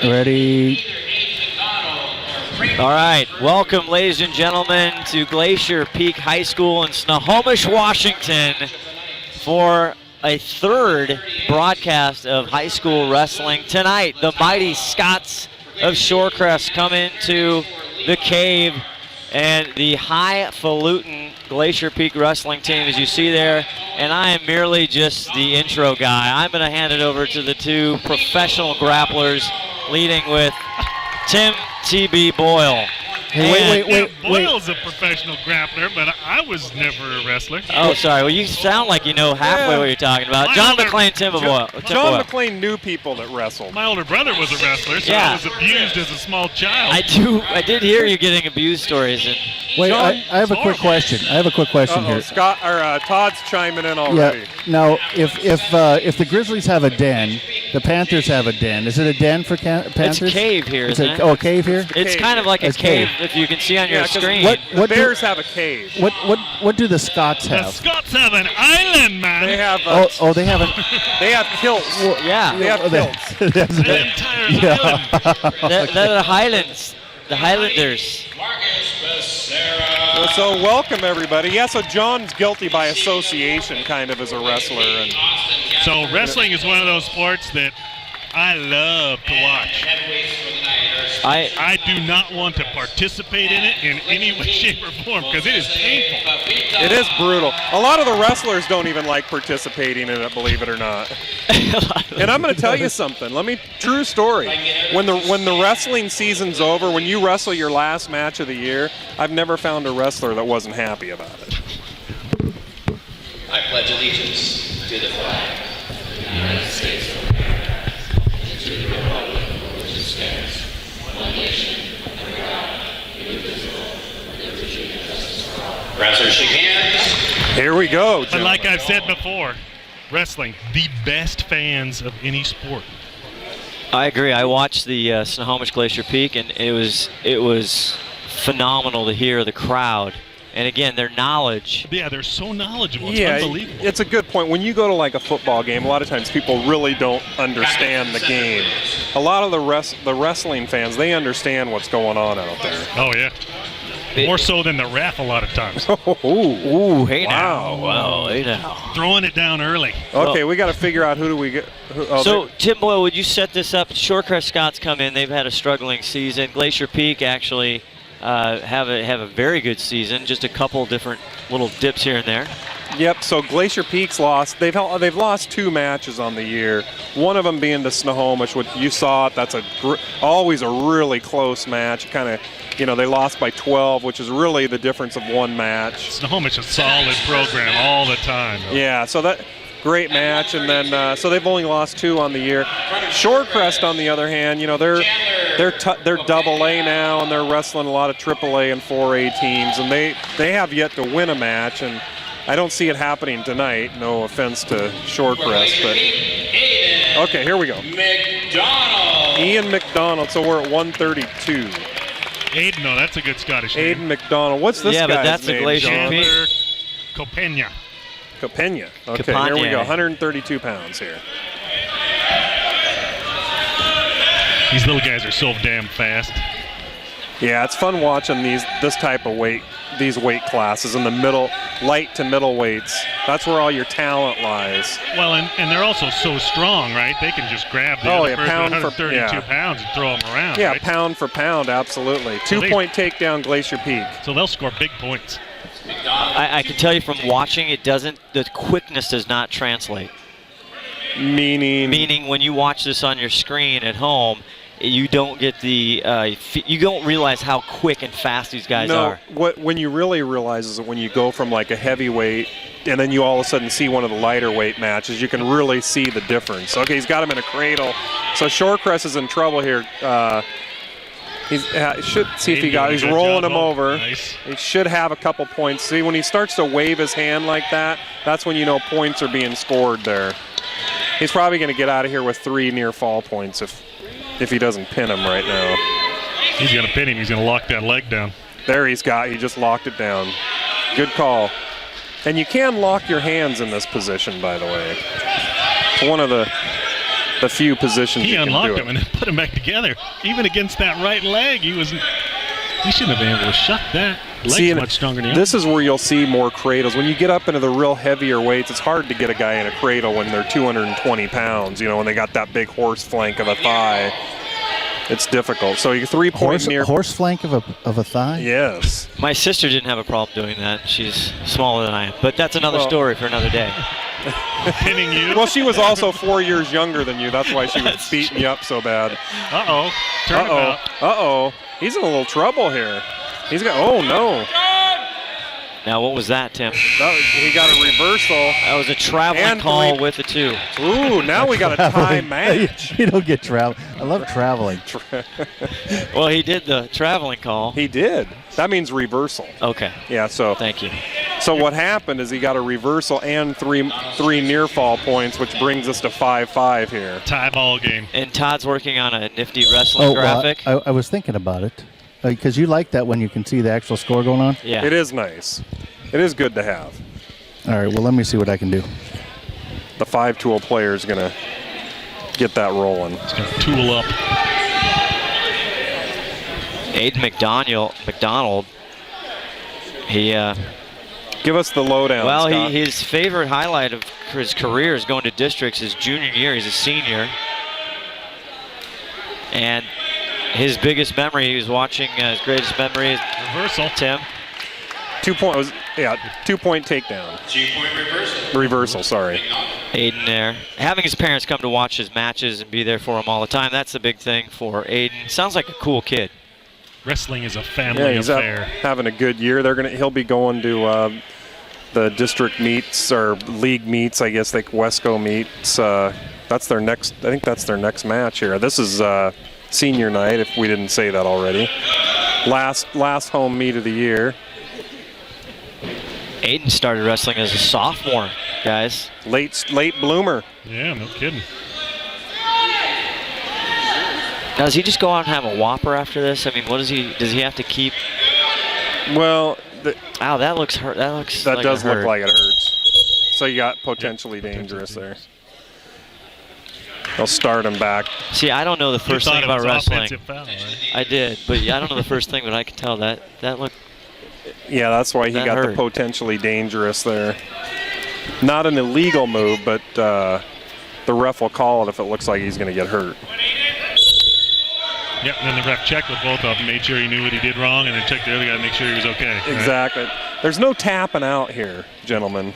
Ready. All right, welcome, ladies and gentlemen, to Glacier Peak High School in Snohomish, Washington, for a third broadcast of high school wrestling. Tonight, the mighty Scots of Shorecrest come into the cave, and the highfalutin Glacier Peak wrestling team, as you see there, and I am merely just the intro guy. I'm going to hand it over to the two professional grapplers, leading with Tim T.B. Boyle. Hey, wait. Boyle's a professional grappler, but I was never a wrestler. Oh, sorry. Well, you sound like you know halfway what you're talking about. John McClain, Tim Boyle. John McClain knew people that wrestled. My older brother was a wrestler, so I was abused as a small child. I did hear you getting abused stories. And wait, John, I have a quick question. Here. Todd's chiming in already. Yeah. Now, if the Grizzlies have a den, the Panthers have a den. Is it a den for Panthers? It's a cave here, isn't it? Oh, a cave here? It's kind of like a cave, if you can see on your screen. The Bears have a cave. What do the Scots have? The Scots have an island, man. They have. They have They have kilts. Well, yeah. They have kilts. An entire island. They're the Highlands, the Highlanders. So welcome everybody. Yeah, so John's guilty by association, kind of, as a wrestler. And so wrestling is one of those sports that I love to watch. I do not want to participate in it in any way, shape, or form because it is painful. It is brutal. A lot of the wrestlers don't even like participating in it, believe it or not. And I'm going to tell you something. True story. When the wrestling season's over, when you wrestle your last match of the year, I've never found a wrestler that wasn't happy about it. I pledge allegiance to the flag of the United States of America, to the republic which stands one nation under God, indivisible, with liberty and justice for all. Wrestlers shake hands. Here we go, But like I've said before, wrestling, the best fans of any sport. I agree. I watched the Snohomish Glacier Peak, and it was phenomenal to hear the crowd. And again, their knowledge. Yeah, they're so knowledgeable. It's unbelievable. It's a good point. When you go to like a football game, a lot of times people really don't understand the game. A lot of the wrestling fans, they understand what's going on out there. Oh, yeah. More so than the ref a lot of times. Ooh, hey Wow. now. Wow, hey now. Throwing it down early. Okay, we got to figure out who do we get. So, Tim Boyle, would you set this up? Shorecrest Scots come in. They've had a struggling season. Glacier Peak actually have a very good season. Just a couple different little dips here and there. Yep. So Glacier Peak's lost. They've lost 2 matches on the year. One of them being to Snohomish, which you saw it. That's always a really close match. Kind of, they lost by 12, which is really the difference of one match. Snohomish is a solid program all the time. Yeah. So that. Great match, and then so they've only lost 2 on the year. Shorecrest, on the other hand, they're double A now, and they're wrestling a lot of AAA and 4A teams, and they have yet to win a match, and I don't see it happening tonight. No offense to Shorecrest, but okay, here we go. Ian McDonald. So we're at 132. Aiden, no, that's a good Scottish name. Aiden McDonald. What's this guy's name? Yeah, but that's a Glacier Peak. Copena. Copena. Okay, here we go. 132 pounds here. These little guys are so damn fast. Yeah, it's fun watching this type of these weight classes in the middle, light to middle weights. That's where all your talent lies. Well, and they're also so strong, right? They can just grab the other person at 132 pounds and throw them around. Yeah, right? Pound for pound, absolutely. 2-point takedown, Glacier Peak. So they'll score big points. I can tell you from watching, the quickness does not translate. Meaning when you watch this on your screen at home, you don't get you don't realize how quick and fast these guys are. When you really realize is that when you go from like a heavyweight and then you all of a sudden see one of the lighter weight matches, you can really see the difference. Okay, he's got him in a cradle. So Shorecrest is in trouble here. He should see if he's rolling him over. Nice. He should have a couple points. See, when he starts to wave his hand like that, that's when you know points are being scored there. He's probably going to get out of here with 3 near fall points if he doesn't pin him right now. He's going to pin him. He's going to lock that leg down. There he just locked it down. Good call. And you can lock your hands in this position, by the way. It's one of the the few positions he you can do unlocked it. him and then put him back together. Even against that right leg, he shouldn't have been able to shut that. Leg's much stronger than this is where you'll see more cradles. When you get up into the real heavier weights, it's hard to get a guy in a cradle when they're 220 pounds, when they got that big horse flank of a thigh. It's difficult. So your 3-point near horse flank of a thigh? Yes. My sister didn't have a problem doing that. She's smaller than I am. But that's another story for another day. Pinning you? Well, she was also 4 years younger than you. That's why she was beating you up so bad. Uh-oh. Turnabout. Uh-oh. He's in a little trouble here. He's got, oh, no. Now, what was that, Tim? He got a reversal. That was a traveling call with the 2. Ooh, now we got a tie match. You don't get travel. I love traveling. Well, he did the traveling call. He did. That means reversal. Okay. Yeah, so. Thank you. So what happened is he got a reversal and three near fall points, which brings us to 5-5 here. Tie ball game. And Todd's working on a nifty wrestling graphic. I was thinking about it. Because you like that when you can see the actual score going on? Yeah. It is nice. It is good to have. All right, well, let me see what I can do. The 5-tool player is going to get that rolling. It's going to tool up. Aiden McDonald, he... Give us the lowdown, Well, Scott. his favorite highlight of his career is going to districts his junior year. He's a senior. And his biggest memory, he was watching his greatest memory is reversal. Tim. 2-point takedown. 2-point Reversal, sorry. Aiden there. Having his parents come to watch his matches and be there for him all the time, that's the big thing for Aiden. Sounds like a cool kid. Wrestling is a family affair. Having a good year. He'll be going to the district meets or league meets, I guess, like Wesco meets. That's their next. I think that's their next match here. This is senior night, if we didn't say that already. Last home meet of the year. Aiden started wrestling as a sophomore, guys. Late bloomer. Yeah, no kidding. Now, does he just go out and have a Whopper after this? I mean, does he have to keep? Well, Ow, that looks hurt. That does look like it hurts. So you got potentially dangerous there. They'll start him back. See, I don't know the first thing about wrestling. Foul, right? I did, but I don't know the first thing, but I can tell that looked. Yeah, that's why he got hurt. the potentially dangerous there. Not an illegal move, but the ref will call it if it looks like he's going to get hurt. Yep, and then the ref checked with both of them, made sure he knew what he did wrong, and then checked the other guy to make sure he was okay. Right? Exactly. There's no tapping out here, gentlemen.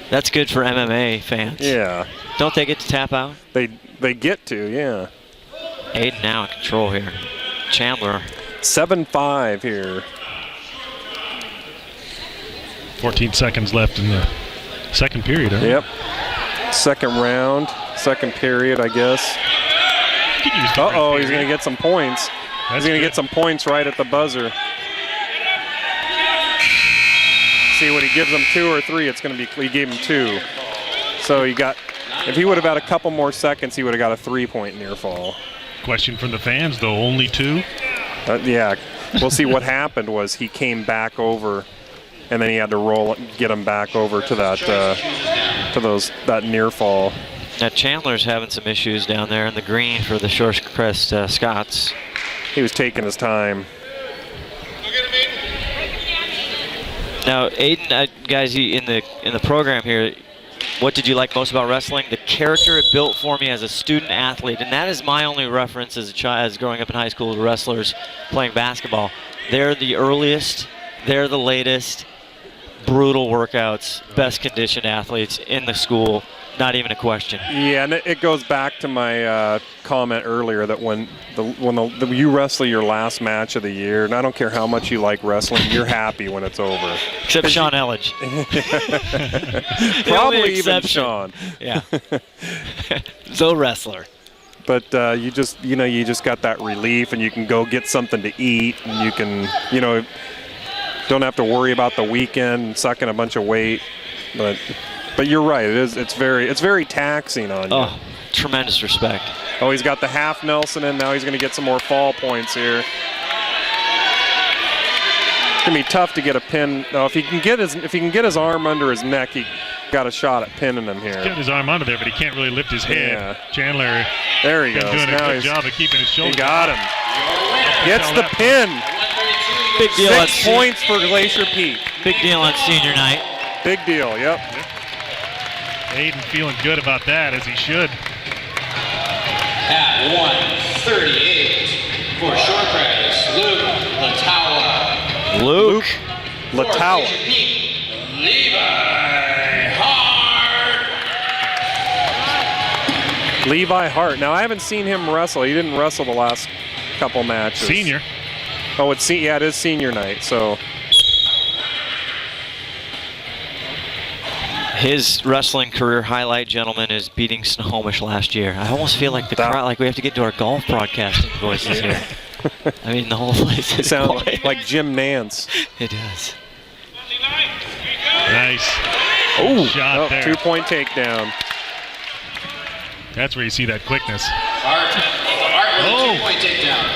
That's good for MMA fans. Yeah. Don't they get to tap out? They get to, yeah. Aiden now in control here. Chandler. 7-5 here. 14 seconds left in the second period. Huh? Yep. Second round, second period, I guess. Uh-oh, he's going to get some points. He's going to get some points right at the buzzer. See, when he gives him 2 or 3, it's going to be, he gave him 2. So if he would have had a couple more seconds, he would have got a 3-point near fall. Question from the fans, though, only 2? Yeah, we'll see. What happened was he came back over, and then he had to get him back over to that near fall. Now Chandler's having some issues down there in the green for the Shorecrest Scots. He was taking his time. Now Aiden, guys, in the program here, what did you like most about wrestling? The character it built for me as a student athlete, and that is my only reference as a child, as growing up in high school to wrestlers playing basketball. They're the earliest, they're the latest, brutal workouts, best conditioned athletes in the school. Not even a question. Yeah, and it goes back to my comment earlier that when you wrestle your last match of the year, and I don't care how much you like wrestling, you're happy when it's over. Except Sean Elledge. Probably even Sean. Yeah. The wrestler. But you just got that relief, and you can go get something to eat, and you can, don't have to worry about the weekend sucking a bunch of weight. But you're right. It's very taxing on you. Oh, tremendous respect. Oh, he's got the half Nelson in. Now he's going to get some more fall points here. It's going to be tough to get a pin. No, if he can get his arm under his neck, got a shot at pinning him here. He's got his arm under there, but he can't really lift his head. Yeah. Chandler There he goes. doing a Now good job of keeping his shoulder. He got him. Gets the pin. Big deal on 6 points for Glacier Peak. Big deal on senior night. Big deal, yep. Aiden feeling good about that, as he should. At 1:38 for Shorecrest, Luke Latawa. Luke. Latawa. Levi Hart. Now, I haven't seen him wrestle. He didn't wrestle the last couple matches. Senior. Oh, it is senior night, so. His wrestling career highlight, gentlemen, is beating Snohomish last year. I almost feel like the crowd, like we have to get to our golf broadcasting voices here. I mean, the whole place is Sound quiet. like Jim Nance. It does. Nice. Oh, Shot there. 2-point takedown. That's where you see that quickness. Art with a 2-point takedown.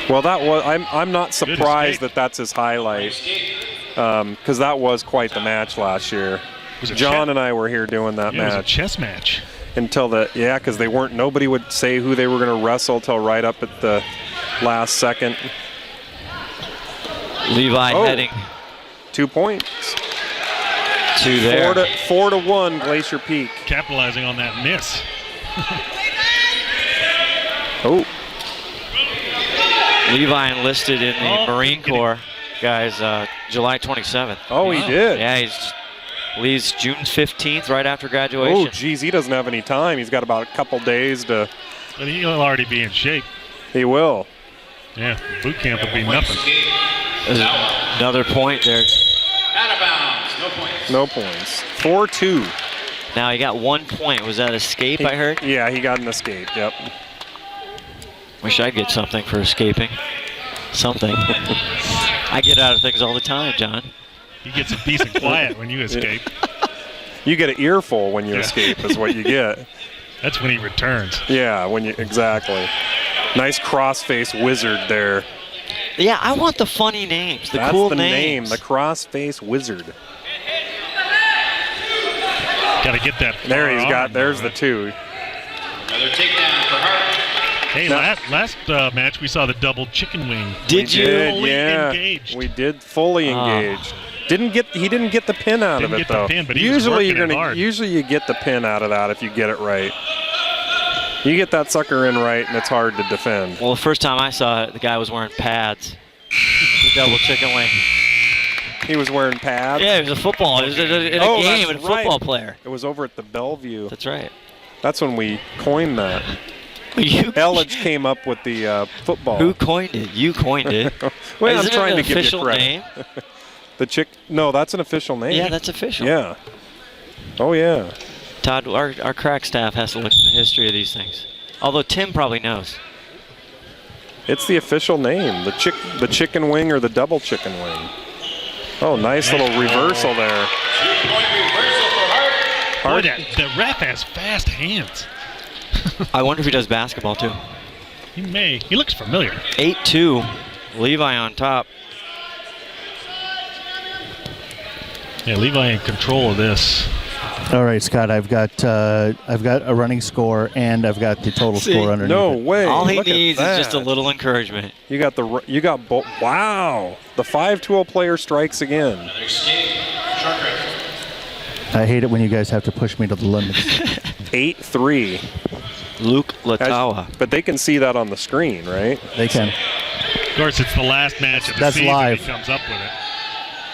Well, that was. I'm not surprised that that's his highlight, because that was quite the match last year. John and I were here doing that match. It was a chess match. Until because they weren't. Nobody would say who they were going to wrestle till right up at the last second. Levi heading 2 points. 2 there. 4-1 Glacier Peak. Capitalizing on that miss. Oh. Levi enlisted in the Marine Corps, guys, July 27th. Oh, he did? Yeah, he leaves June 15th, right after graduation. Oh, geez, he doesn't have any time. He's got about a couple days to. But he'll already be in shape. He will. Yeah, boot camp will be nothing. There's another point there. Out of bounds. No points. No points. 4-2. Now he got 1 point. Was that escape, I heard? Yeah, he got an escape, yep. Wish I'd get something for escaping. Something. I get out of things all the time, John. He gets a peace and quiet when you escape. You get an earful when you escape is what you get. That's when he returns. Yeah, exactly. Nice cross-face wizard there. Yeah, I want the funny names, the cool names. That's the names. name, the cross-face wizard. Got to get that. There's the 2. Another takedown for Hart. Hey, last match we saw the double chicken wing. Did you? Fully engaged. We did fully engaged. He didn't get the pin out of it though. But usually you get the pin out of that if you get it right. You get that sucker in right and it's hard to defend. Well, the first time I saw it, the guy was wearing pads. The double chicken wing. He was wearing pads? Yeah, it was a football. It was in a game, a football player. It was over at the Bellevue. That's right. That's when we coined that. Elledge came up with the football. Who coined it? You coined it. Well, Isn't I'm trying it to give you official credit. name? No, that's an official name. Yeah, that's official. Yeah. Oh, yeah. Todd, our crack staff has to look at the history of these things. Although Tim probably knows. It's the official name, the chicken wing or the double chicken wing. Oh, nice little reversal there. 2-point reversal for Hart. Boy, the ref has fast hands. I wonder if he does basketball too. He may. He looks familiar. 8-2. Levi on top. Yeah, Levi in control of this. All right, Scott. I've got a running score and I've got the total score underneath. No it. way. All he Look at needs is that. just a little encouragement. You got both. Wow. The 5-2 player strikes again. Another escape. Shorecrest. I hate it when you guys have to push me to the limits. 8-3. Luke Latawa. But they can see that on the screen, right? They can. Of course, it's the last match of the That's season. live. He comes up with it.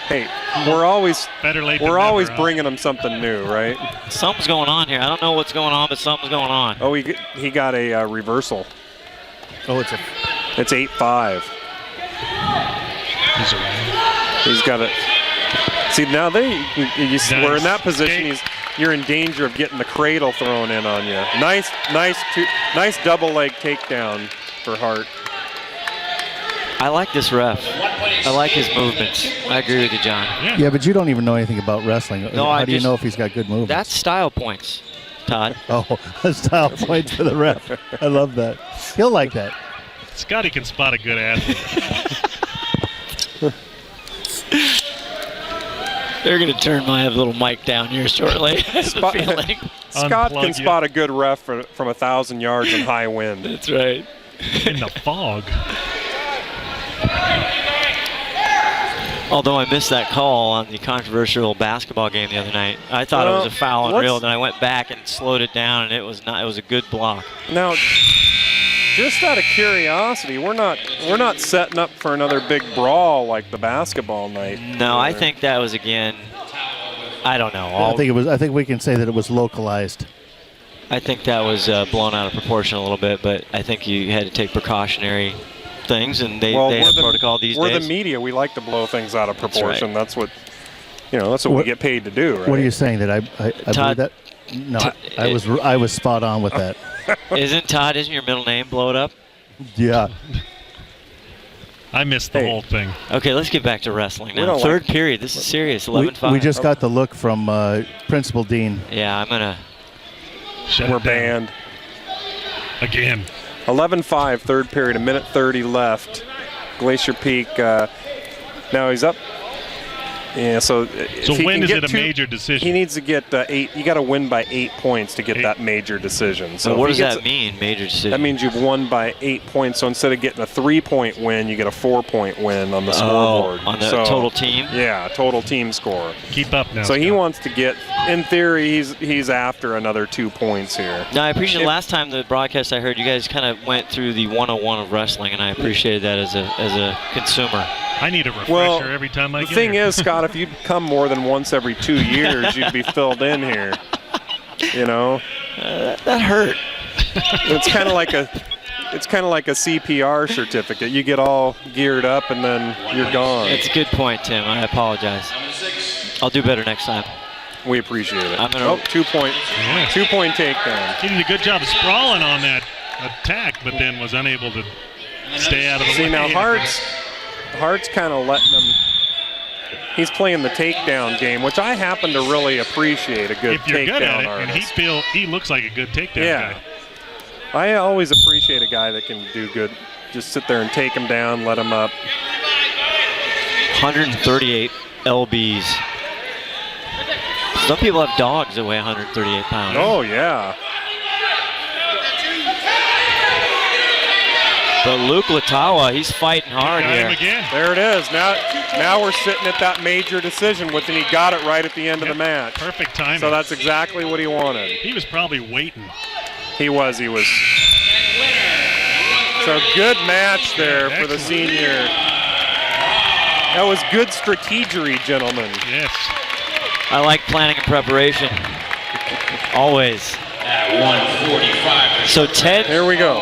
Hey, we're always Better late than never, huh? bringing them something new, right? Something's going on here. I don't know what's going on, but something's going on. Oh, he got a reversal. Oh, it's 8-5. He's got it. See, now we're in that position. You're in danger of getting the cradle thrown in on you. Nice double leg takedown for Hart. I like this ref. I like his movements. I agree with you, John. Yeah, but you don't even know anything about wrestling. No, How do you know if he's got good movements? That's style points, Todd. Oh, style points for the ref. I love that. He'll like that. Scotty can spot a good athlete. They're going to turn my little mic down here shortly. Scott can spot a good ref from 1,000 yards in high wind. That's right. In the fog. Although I missed that call on the controversial basketball game the other night. I thought it was a foul on real, then I went back and slowed it down, and it was not. It was a good block. Now, just out of curiosity, we're not setting up for another big brawl like the basketball night. No, I think that was again. I don't know. I think we can say that it was localized. I think that was blown out of proportion a little bit, but I think you had to take precautionary things, and they have protocol these days. We're the media. We like to blow things out of proportion. That's what we get paid to do, right? What are you saying, that I believe that? No, I was spot on with that. Isn't your middle name blow it up? Yeah. I missed the whole thing. Okay, let's get back to wrestling now. Third period. This is serious. 11-5. We just got the look from Principal Dean. Yeah, I'm gonna. We're banned again. 11-5, third period, a minute 30 left. Glacier Peak, now he's up. Yeah, so when is it a major decision? He needs to get 8. You got to win by 8 points to get that major decision. So what does that mean, major decision? That means you've won by 8 points. So instead of getting a 3-point win, you get a 4-point win on the scoreboard. On the total team? Yeah, total team score. Keep up now. So he wants to get, in theory, he's after another 2 points here. No, I appreciate last time the broadcast I heard, you guys kind of went through the 101 of wrestling, and I appreciated that as a consumer. I need a refresher every time I get here. The thing is, Scott, if you'd come more than once every 2 years, you'd be filled in here. You know? That hurt. It's kind of like a CPR certificate. You get all geared up and then you're gone. It's a good point, Tim. I apologize. I'll do better next time. We appreciate it. I'm gonna 2-point takedown. He did a good job of sprawling on that attack, but then was unable to stay out of the way. See, now Hart's kind of letting him. He's playing the takedown game, which I happen to really appreciate. A good if you're takedown good at it, artist. And he looks like a good takedown guy. I always appreciate a guy that can do good. Just sit there and take him down, let him up. 138 lbs. Some people have dogs that weigh 138 pounds. Oh yeah. But Luke Latawa, he's fighting hard here. Again. There it is. Now we're sitting at that major decision and he got it right at the end of the match. Perfect timing. So that's exactly what he wanted. He was probably waiting. He was. So good match there for the senior. That was good strategery, gentlemen. Yes. I like planning and preparation. Always. At 145. So 10-0. Here we go.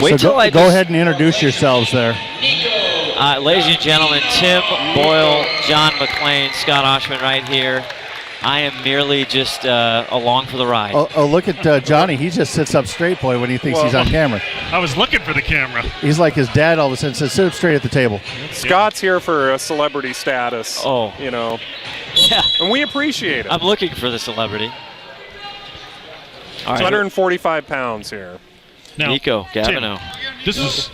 Go ahead and introduce yourselves there. Ladies and gentlemen, Tim Boyle, John McClain, Scott Oshman right here. I am merely just along for the ride. Oh, look at Johnny. He just sits up straight, boy, when he thinks he's on camera. I was looking for the camera. He's like his dad all of a sudden says, sit up straight at the table. Scott's here for a celebrity status. Oh. You know. Yeah. And we appreciate it. I'm looking for the celebrity. All right. 245 pounds here. Now, Nico Gavino. This is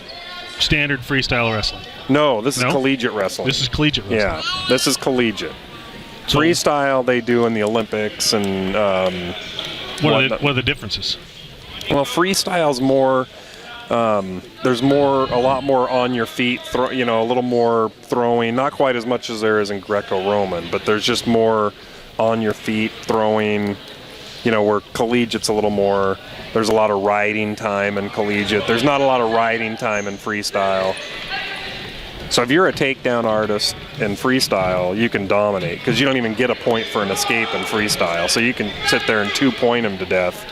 standard freestyle wrestling. No, this is collegiate wrestling. This is collegiate wrestling. Yeah, this is collegiate. So freestyle they do in the Olympics and what are the differences? Well, freestyle's more. There's a lot more on your feet. A little more throwing. Not quite as much as there is in Greco-Roman, but there's just more on your feet throwing. Where collegiate's a little more. There's a lot of riding time in collegiate. There's not a lot of riding time in freestyle. So if you're a takedown artist in freestyle, you can dominate because you don't even get a point for an escape in freestyle. So you can sit there and 2-point them to death.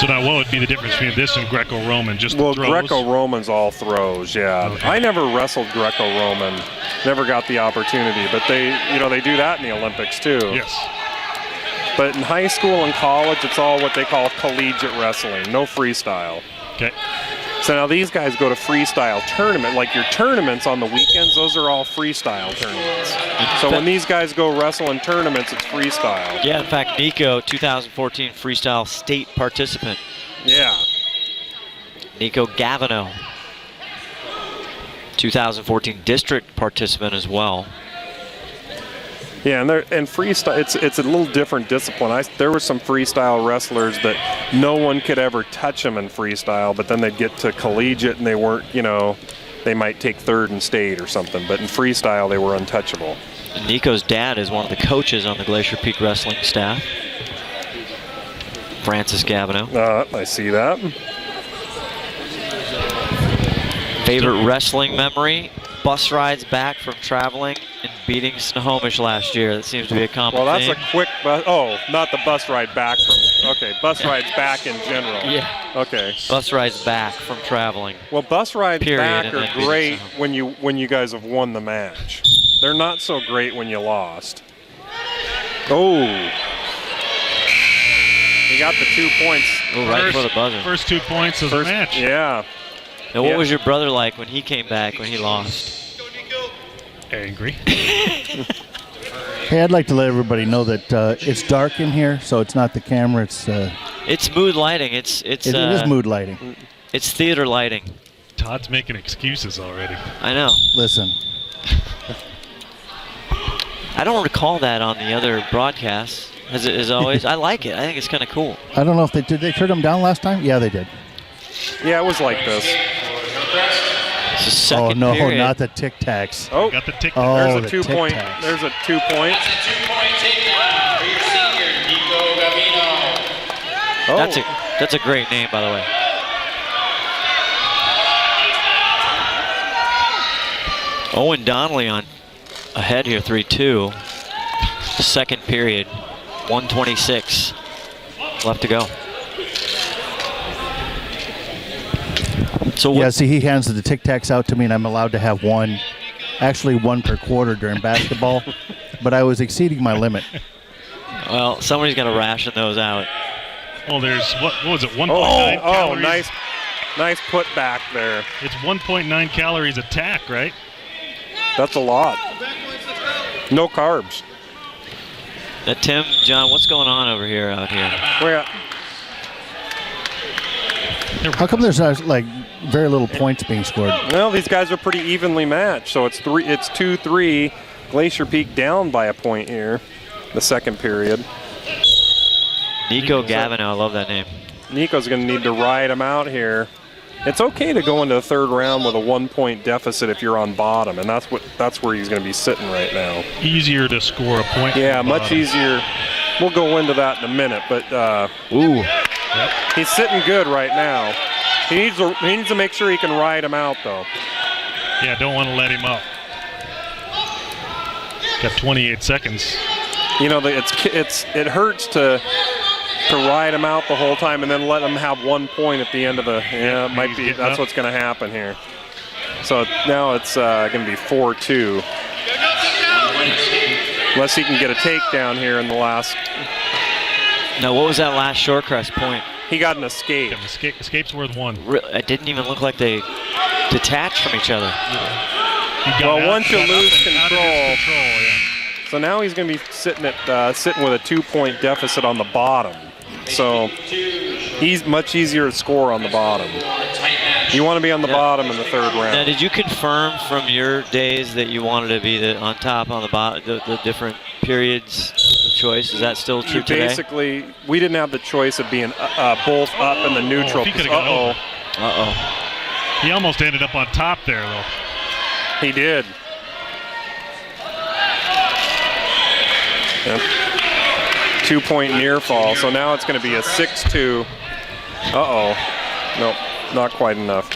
So now what would be the difference between this and Greco-Roman? Just throws? Greco-Roman's all throws, yeah. Okay. I never wrestled Greco-Roman, never got the opportunity, but they do that in the Olympics too. Yes. But in high school and college, it's all what they call collegiate wrestling, no freestyle. Okay. So now these guys go to freestyle tournament, like your tournaments on the weekends, those are all freestyle tournaments. So when these guys go wrestle in tournaments, it's freestyle. Yeah, in fact, Nico, 2014 freestyle state participant. Yeah. Nico Gavino. 2014 district participant as well. Yeah, and freestyle, it's a little different discipline. There were some freestyle wrestlers that no one could ever touch them in freestyle, but then they'd get to collegiate and they weren't, they might take third in state or something, but in freestyle they were untouchable. And Nico's dad is one of the coaches on the Glacier Peak Wrestling staff. Francis Gabineau. I see that. Favorite wrestling memory? Bus rides back from traveling and beating Snohomish last year. That seems to be a common Well, that's theme. a quick bus. Oh, not the bus ride back from. Okay, bus rides back in general. Yeah. Okay. Bus rides back from traveling. Well, bus rides Period, back and are then beating great Snohomish. when you guys have won the match. They're not so great when you lost. Oh. He got the 2 points. Oh, right for the buzzer. First 2 points of the match. Yeah. Now, what was your brother like when he came back when he lost? Angry. Hey, I'd like to let everybody know that it's dark in here, so it's not the camera. It's mood lighting. It is mood lighting. It's theater lighting. Todd's making excuses already. I know. Listen. I don't recall that on the other broadcasts. As always, I like it. I think it's kind of cool. I don't know if did they turn them down last time? Yeah, they did. Yeah, it was like this. It's the second no, period. not the Tic Tacs. Oh, Got the tick. Oh, there's the a 2 point. Tic-Tacs. There's a 2 point. That's a 2-point takedown for your senior, Nico Gavino. Oh. That's a great name, by the way. Owen Donnelly on ahead here, 3-2. Second period, 1:26 left to go. So Yeah, see, he hands the Tic Tacs out to me, and I'm allowed to have one. Actually, one per quarter during basketball, but I was exceeding my limit. Well, somebody's got to ration those out. Oh, there's what was it? 1.9 Oh, calories. nice put back there. It's 1.9 calories attack, right? That's a lot. No carbs. Tim, John, what's going on over here out here? Where? How come there's not, like, very little points being scored? Well, these guys are pretty evenly matched, so it's 2-3. Glacier Peak down by a point here, the second period. Nico Gavino, I love that name. Nico's going to need to ride him out here. It's okay to go into the third round with a 1 point deficit if you're on bottom, and that's where he's going to be sitting right now. Easier to score a point. Yeah, from the much bottom. easier. We'll go into that in a minute, but he's sitting good right now. He needs to make sure he can ride him out, though. Yeah, don't want to let him up. Got 28 seconds. It hurts to ride him out the whole time and then let him have 1 point at the end of the. Yeah, it might be. That's what's going to happen here. So now it's going to be 4-2. Unless he can get a takedown here in the last. No, what was that last Shorecrest point? He got an escape. Yeah, escape's worth 1. It didn't even look like they detached from each other. Well, once you lose control. Yeah. So now he's going to be sitting with a 2 point deficit on the bottom. So he's much easier to score on the bottom. You want to be on the bottom in the third round. Now, did you confirm from your days that you wanted to be on top, on the bottom, the different periods of choice? Is that still true today? Basically, we didn't have the choice of being both up in the neutral. He could've gone over. Uh-oh. He almost ended up on top there, though. He did. Yep. 2 point near fall. So now it's going to be a 6-2. Uh-oh. Nope, not quite enough.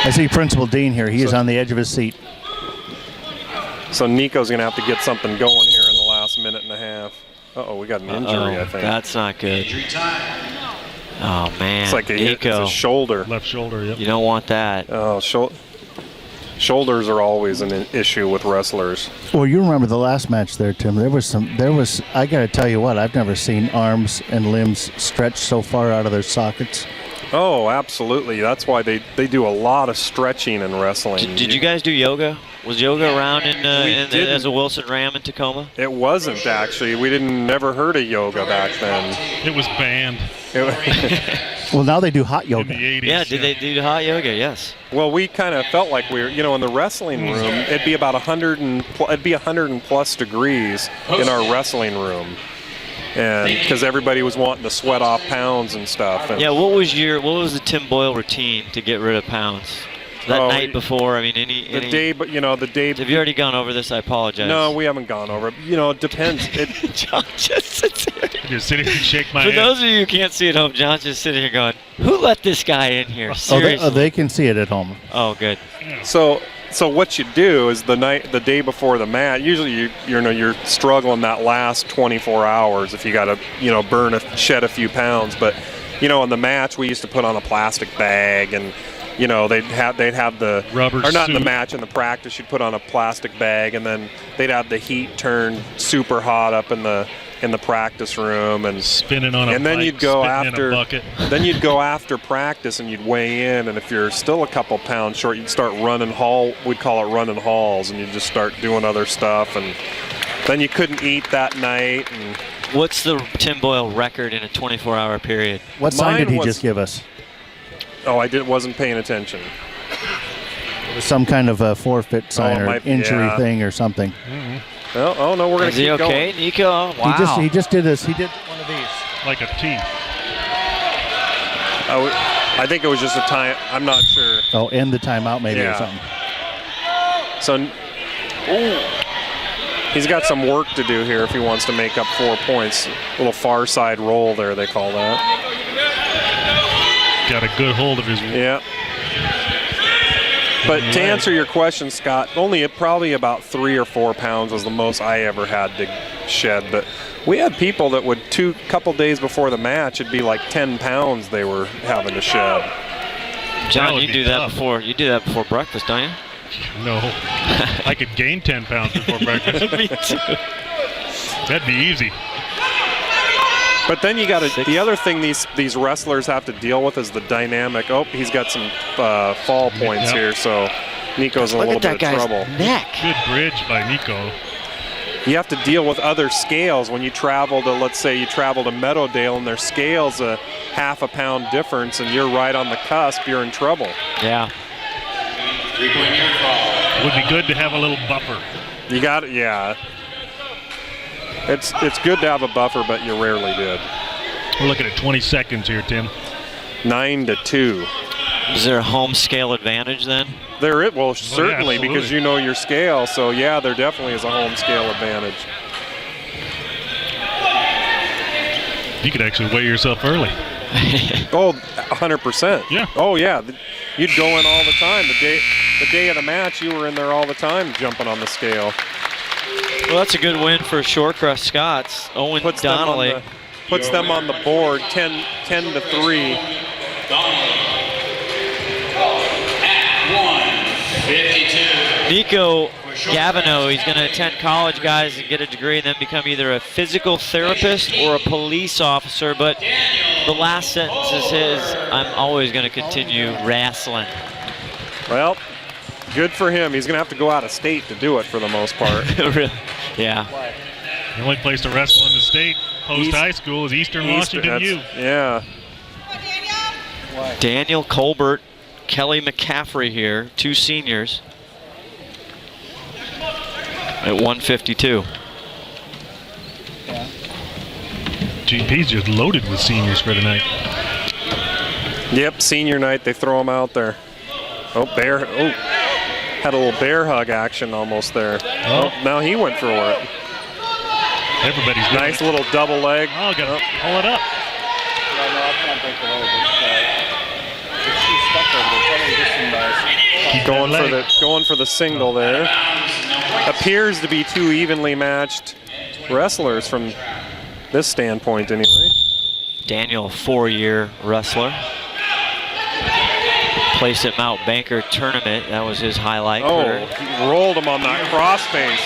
I see Principal Dean here. He is on the edge of his seat. So Nico's going to have to get something going here in the last minute and a half. Uh-oh, we got an injury, I think. That's not good. Oh, man. It's like it's a shoulder. Left shoulder, yep. You don't want that. Oh, shoulders are always an issue with wrestlers. Well, you remember the last match there, Tim. There was I got to tell you what, I've never seen arms and limbs stretch so far out of their sockets. Oh, absolutely. That's why they do a lot of stretching in wrestling. Did you guys do yoga? Was yoga around as a Wilson Ram in Tacoma? It wasn't, actually. We never heard of yoga back then. It was banned. Well, now they do hot in yoga. the 80s. Yeah, did they do hot yoga? Yes. Well, we kind of felt like we were, in the wrestling room, it'd be about 100 and plus degrees in our wrestling room. And because everybody was wanting to sweat off pounds and stuff. And Yeah, what was the Tim Boyle routine to get rid of pounds? That night before, I mean, the day. Have you already gone over this? I apologize. No, we haven't gone over it. It depends. John just sits here. Just sit here and shake my For head. those of you who can't see at home, John's just sitting here going, "Who let this guy in here?" Seriously. They can see it at home. Oh, good. So what you do is the day before the match. Usually you're struggling that last 24 hours if you got to shed a few pounds. But in the match we used to put on a plastic bag and. They'd have the rubber or not suit. in the match, in the practice you'd put on a plastic bag, and then they'd have the heat turned super hot up in the practice room and spinning on a and then bike, you'd go spitting after in a bucket. then you'd go after practice and you'd weigh in, and if you're still a couple pounds short, you'd start we'd call it running hauls, and you'd just start doing other stuff, and then you couldn't eat that night. And What's the Tim Boyle record in a 24-hour period? What sign did he was- just give us? oh, I wasn't paying attention. It was some kind of a forfeit sign it or might be, injury yeah. thing or something. Oh no, we're gonna Is keep he okay, going. Nico? Wow. He just did this. He did one of these. Like a T. I think it was just a time. I'm not sure. Oh, end the timeout maybe or Yeah. something. So he's got some work to do here if he wants to make up 4 points. Little far side roll there, they call that. Got a good hold of his. Yeah. But to answer your question, Scott, probably about 3 or 4 pounds was the most I ever had to shed. But we had people that would couple days before the match, it'd be like 10 pounds they were having to shed. John, would you be do that tough. before breakfast, don't you? No. I could gain 10 pounds before breakfast. Me too. That'd be easy. But then you got the other thing these wrestlers have to deal with is the dynamic. Oh, he's got some fall points Yep. here, so Nico's in a Look little at that bit of guy's trouble. neck. Good bridge by Nico. You have to deal with other scales when you travel to, let's say you travel to Meadowdale and their scale's a half a pound difference and you're right on the cusp, you're in trouble. Yeah. Would be good to have a little buffer. You got it, yeah. It's good to have a buffer, but you rarely did. We're looking at 20 seconds here, Tim. 9-2. Is there a home scale advantage then? Well, certainly, absolutely. because you know your scale. So yeah, there definitely is a home scale advantage. You could actually weigh yourself early. Oh, 100%. Yeah. Oh yeah, you'd go in all the time. The day of the match, you were in there all the time, jumping on the scale. Well, that's a good win for Shorecrest Scots. Owen Donnelly. Puts them on the board, 10-3. Nico Gavino, he's going to attend college, guys, and get a degree and then become either a physical therapist or a police officer. But the last sentence is his, I'm always going to continue wrestling. Well, good for him. He's going to have to go out of state to do it for the most part. Really? Yeah. The only place to wrestle in the state post-high school is Eastern Washington U. Yeah. Daniel Colbert, Kelly McCaffrey here, 2 seniors at 152. GP's just loaded with seniors for tonight. Yep, senior night, they throw him out there. Had a little bear hug action almost there. Oh. Now he went for it. Everybody's doing Nice it. little double leg. Oh, gotta pull it up. Keep that leg. Going for the single there. Appears to be 2 evenly matched wrestlers from this standpoint anyway. Daniel, 4-year wrestler. Placed at Mount Banker tournament. That was his highlight. Oh, he rolled him on that crossface.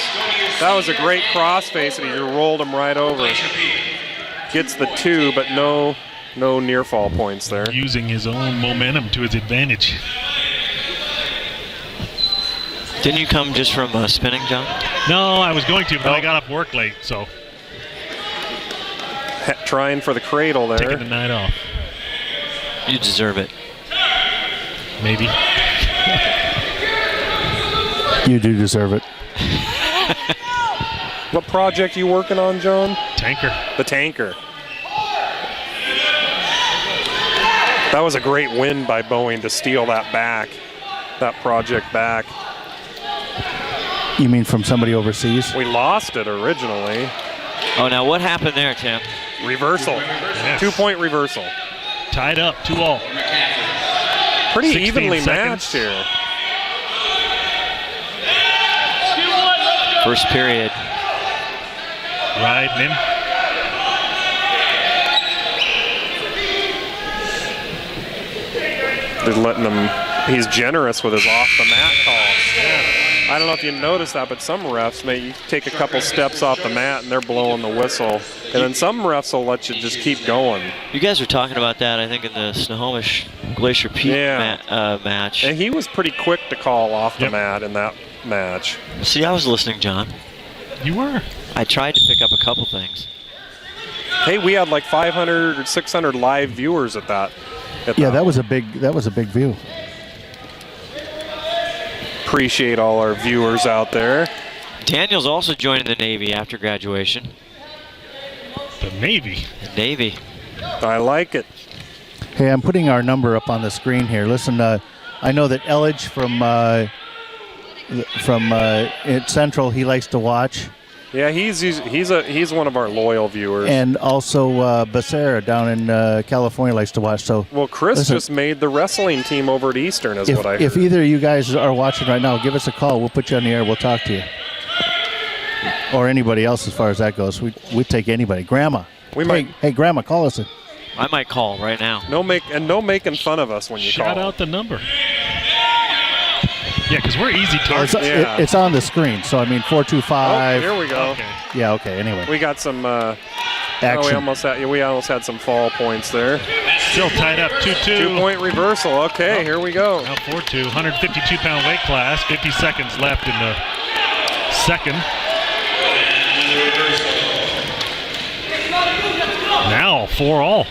That was a great crossface, and he rolled him right over. Gets the 2, but no near fall points there. Using his own momentum to his advantage. Didn't you come just from spinning, John? No, I was going to, but I got off work late, so Trying for the cradle there. taking the night off. You deserve it. Maybe. You do deserve it. What project you working on, John? Tanker. The tanker. That was a great win by Boeing to steal that project back. You mean from somebody overseas? We lost it originally. Oh, now what happened there, Tim? Reversal. Yes. 2-point reversal. Tied up, 2-all. Pretty 16 evenly seconds. matched here. First period. Riding him. They're letting him, he's generous with his off the mat calls. Yeah. I don't know if you noticed that, but some refs may take a couple steps off the mat and they're blowing the whistle. And then some refs will let you just keep going. You guys were talking about that, I think, in the Snohomish Glacier Peak match. And he was pretty quick to call off the mat in that match. See, I was listening, John. You were. I tried to pick up a couple things. Hey, we had like 500 or 600 live viewers at that. Yeah, that was a big view. Appreciate all our viewers out there. Daniel's also joining the Navy after graduation. The Navy. The Navy. I like it. Hey, I'm putting our number up on the screen here. Listen, I know that Elledge from Central, he likes to watch. Yeah, he's one of our loyal viewers. And also Becerra down in California likes to watch. So well, Chris listen, just made the wrestling team over at Eastern, is what I heard. If either of you guys are watching right now, give us a call. We'll put you on the air. We'll talk to you. Or anybody else as far as that goes. We'd take anybody. Grandma. Hey, Grandma, call us. I might call right now. No making fun of us when you call. Shout out the number. Yeah, because we're easy targets. It's on the screen. So, I mean, 425. Oh, here we go. Okay. Yeah, okay, anyway. We got some action. We almost had some fall points there. Still tied up, 2-2. 2-point reversal. Okay, here we go. Now 4-2, 152-pound weight class. 50 seconds left in the second. Now 4-all.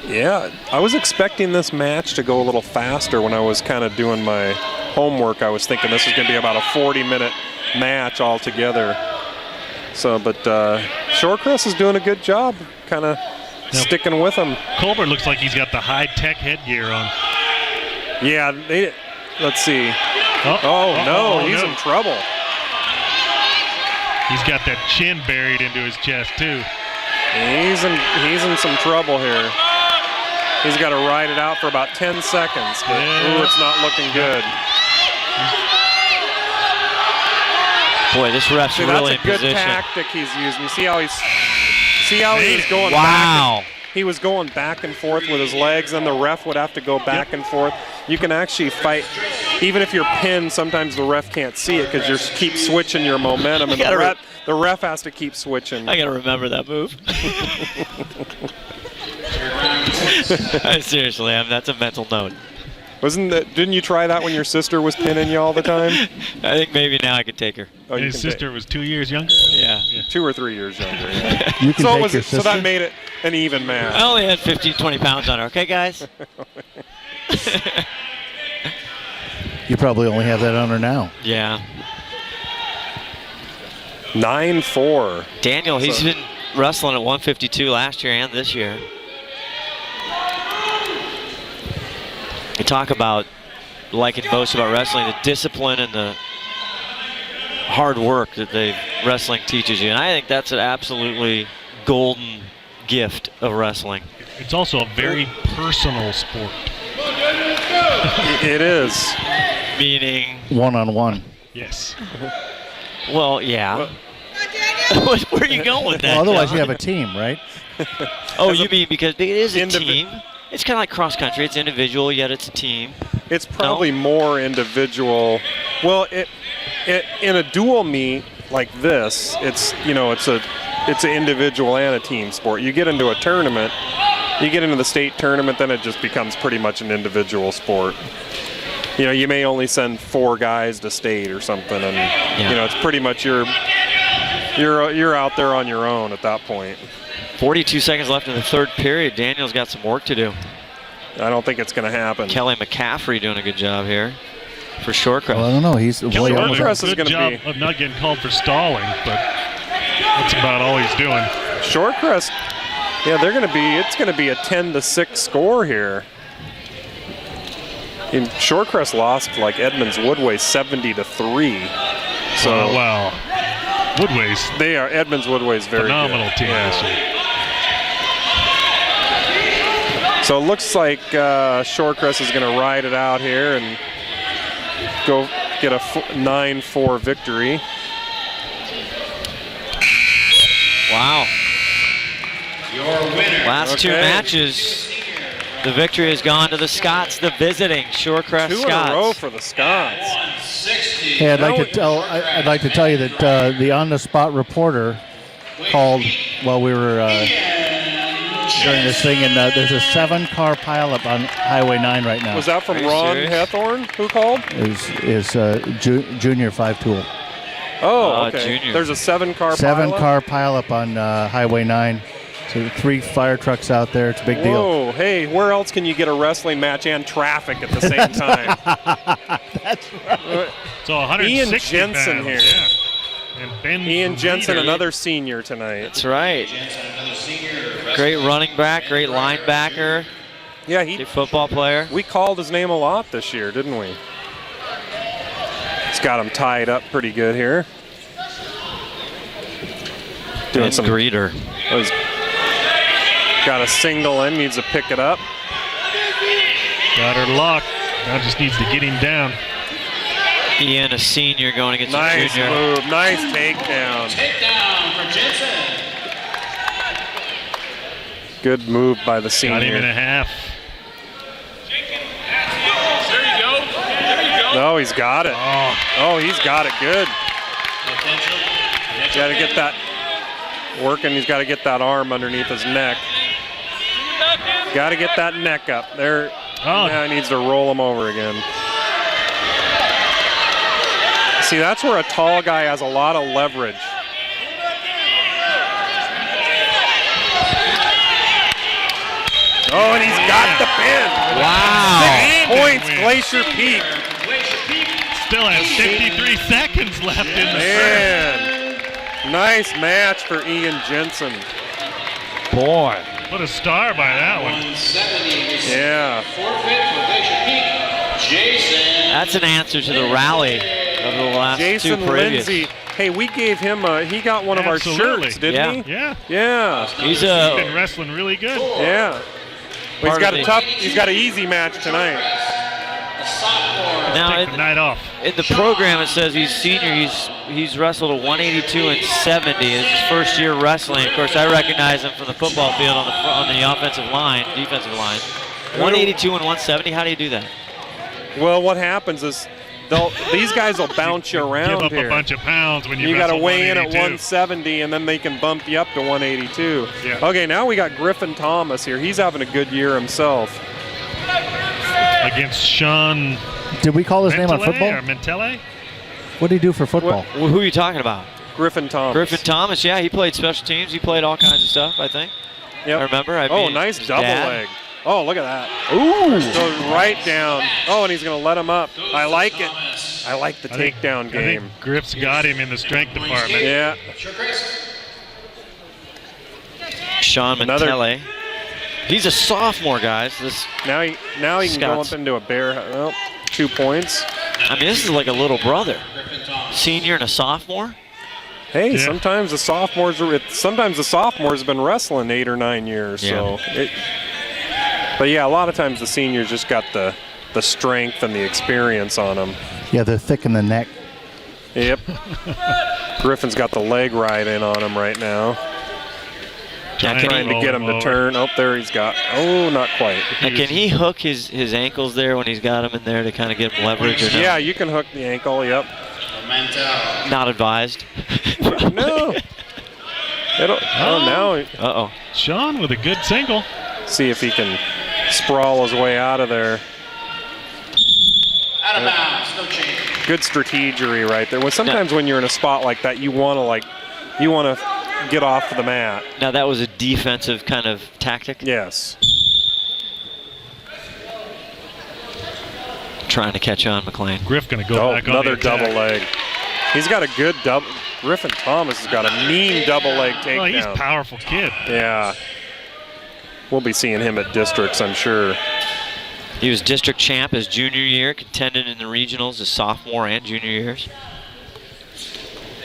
Yeah, I was expecting this match to go a little faster when I was kind of doing my homework. I was thinking this was going to be about a 40-minute match altogether. So, but Shorecrest is doing a good job kind of sticking with them. Colbert looks like he's got the high-tech headgear on. Yeah, let's see. He's in trouble. He's got that chin buried into his chest, too. He's in some trouble here. He's got to ride it out for about 10 seconds, but it's not looking good. Boy, this ref's really in position. That's a good tactic he's using. You see how he was going back. He was going back and forth with his legs, and the ref would have to go back and forth. You can actually fight. Even if you're pinned, sometimes the ref can't see it because you keep switching your momentum, and the ref has to keep switching. I got to remember that move. Seriously, that's a mental note. Didn't you try that when your sister was pinning you all the time? I think maybe now I could take her. Oh, his sister was 2 years younger? Yeah. 2 or 3 years younger. Yeah. You can take your sister? So that made it an even match. I only had 15, 20 pounds on her. Okay, guys? You probably only have that on her now. Yeah. 9-4. Daniel, he's been wrestling at 152 last year and this year. You talk about, liking most about wrestling, the discipline and the hard work that wrestling teaches you. And I think that's an absolutely golden gift of wrestling. It's also a very personal sport. It is. Meaning? One-on-one. Yes. Well, yeah. Where are you going with that? Well, otherwise you have a team, right? Oh, you mean because it is a team? It's kind of like cross country. It's individual, yet it's a team. It's probably more individual. Well, in a dual meet like this, it's an individual and a team sport. You get into a tournament, you get into the state tournament, then it just becomes pretty much an individual sport. You may only send 4 guys to state or something, and it's pretty much you're out there on your own at that point. 42 seconds left in the third period. Daniel's got some work to do. I don't think it's going to happen. Kelly McCaffrey doing a good job here for Shorecrest. Well, I don't know. He's Kelly doing a Shorecrest is good going job to be of not getting called for stalling, but that's about all he's doing. Shorecrest. Yeah, it's going to be a 10-6 score here. And Shorecrest lost like Edmonds Woodway 70-3. So wow. Woodway's Edmonds Woodway's very phenomenal good. team this year. So it looks like Shorecrest is going to ride it out here and go get a 9-4 victory. Wow. Last two matches, the victory has gone to the Scots, the visiting Shorecrest Scots. 2 in a row for the Scots. Hey, I'd like to tell you that the on-the-spot reporter called while we were during this thing, and there's a 7-car pileup on Highway 9 right now. Was that from Ron Hethorn? Who called? Is Junior 5-Tool. Oh, okay. Junior. There's a 7-car pileup? 7-car pileup on Highway 9. So 3 fire trucks out there. It's a big deal. Whoa, hey, where else can you get a wrestling match and traffic at the same time? That's right. So 160 Ian Jensen pounds. here. Yeah. And Ben Ian Jensen, Leader. another senior tonight. That's right. Great running back, great linebacker, Yeah, great football player. we called his name a lot this year, didn't we? He's got him tied up pretty good here. Doing And some Greeter. Oh, he's got a single in, needs to pick it up. Got her locked. Now just needs to get him down. Ian, a senior, going against a Nice junior. move, nice takedown. Takedown for Jensen. Good move by the Got him in a senior. half. No, he's got it. Oh, he's got it good. Got to get that working. He's got to get that arm underneath his neck. Got to get that neck up. There. Oh. Now he needs to roll him over again. See, that's where a tall guy has a lot of leverage. Oh, and he's got the pin. Wow. 6 points, Glacier Peak. Still has 53 seconds left in the third. Man, nice match for Ian Jensen. Boy. What a star by that one. 170. Yeah. Forfeit for Glacier Peak. Jason. That's an answer to the rally of the last Jason two previous. Lindsay. Hey, we gave him he got one of Absolutely. our shirts, didn't he? Yeah. Yeah. He's He's a been wrestling really good. Yeah. Well, Part of the- he's got an easy match tonight. now Take the night off. in the program. It says he's senior. He's wrestled a 182 and 70. It's his first year wrestling. Of course, I recognize him from the football field on the offensive line, defensive line. 182 and 170. How do you do that? Well, what happens is these guys will bounce you around Give up here. a bunch of pounds when You got to wrestle weigh in at 182. 170, and then they can bump you up to 182. Yeah. Okay, now we got Griffin Thomas here. He's having a good year himself. Against Sean Did we call his name on Mentele football? or Mentele? What did he do for football? Well, who are you talking about? Griffin Thomas. Griffin Thomas. Yeah, he played special teams. He played all kinds of stuff, I think. Yep. I remember. I Oh, mean, nice his double dad. leg. Oh, look at that. Ooh. Goes right down. Oh, and he's going to let him up. I like it. I like the I think- takedown I game. think Griff's got him in the strength department. Yeah. Sean Another- Mentele. He's a sophomore, guys. Now he can go Scots. up into a bear. Well, 2 points. I mean, this is like a little brother. Senior and a sophomore. Hey, Yeah. sometimes the sophomores have been wrestling 8 or 9 years. So, but yeah, a lot of times the seniors just got the strength and the experience on them. Yeah, they're thick in the neck. Yep. Griffin's got the leg right in on him right now. Now, can Trying to get him to over. turn. Oh, there he's got. Oh, not quite. Can he hook his ankles there when he's got him in there to kind of get him leverage? Or no? Yeah, you can hook the ankle. Yep. Not advised. No. Now Uh-oh. Sean with a good single. see if he can sprawl his way out of there. Out of bounds, no change. Good strategery right there. Well, sometimes when you're in a spot like that, you want to get off the mat. Now, that was a defensive kind of tactic. Yes. trying to catch on, McLean. Griff going to go back on another the attack. double leg. He's got a good double. Griffin Thomas has got a mean double leg takedown. Oh, he's a powerful kid. Yeah. We'll be seeing him at districts, I'm sure. He was district champ his junior year, contended in the regionals his sophomore and junior years.